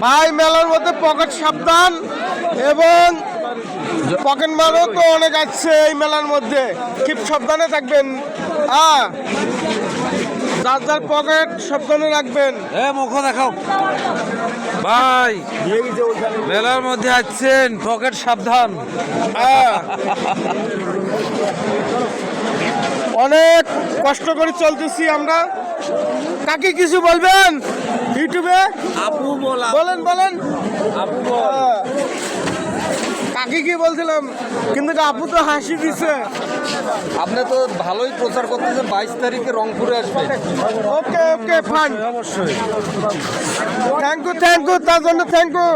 ভাই মেলার মধ্যে পকেট সাবধান, এবং পকেট মারও তো অনেক আছে এই মেলার মধ্যে, খুব সাবধানে থাকবেন। যার যার পকেট সাবধানে রাখবেন। মুখ দেখাও ভাই, মেলার মধ্যে আসছেন, পকেট সাবধান। অনেক কষ্ট করে চলতেছি আমরা। কাকি কিছু বলবেন ইউটিউবে? আপু বলেন বলেন। আপু কাকি কি বলছিলাম, কিন্তু আপু তো হাসি দিছে। আপনি তো ভালোই প্রচার করতেছেন, 22 তারিখে রংপুরে আসবে। ওকে ওকে ফাইন, অবশ্যই। থ্যাংক ইউ তার জন্য থ্যাংক ইউ।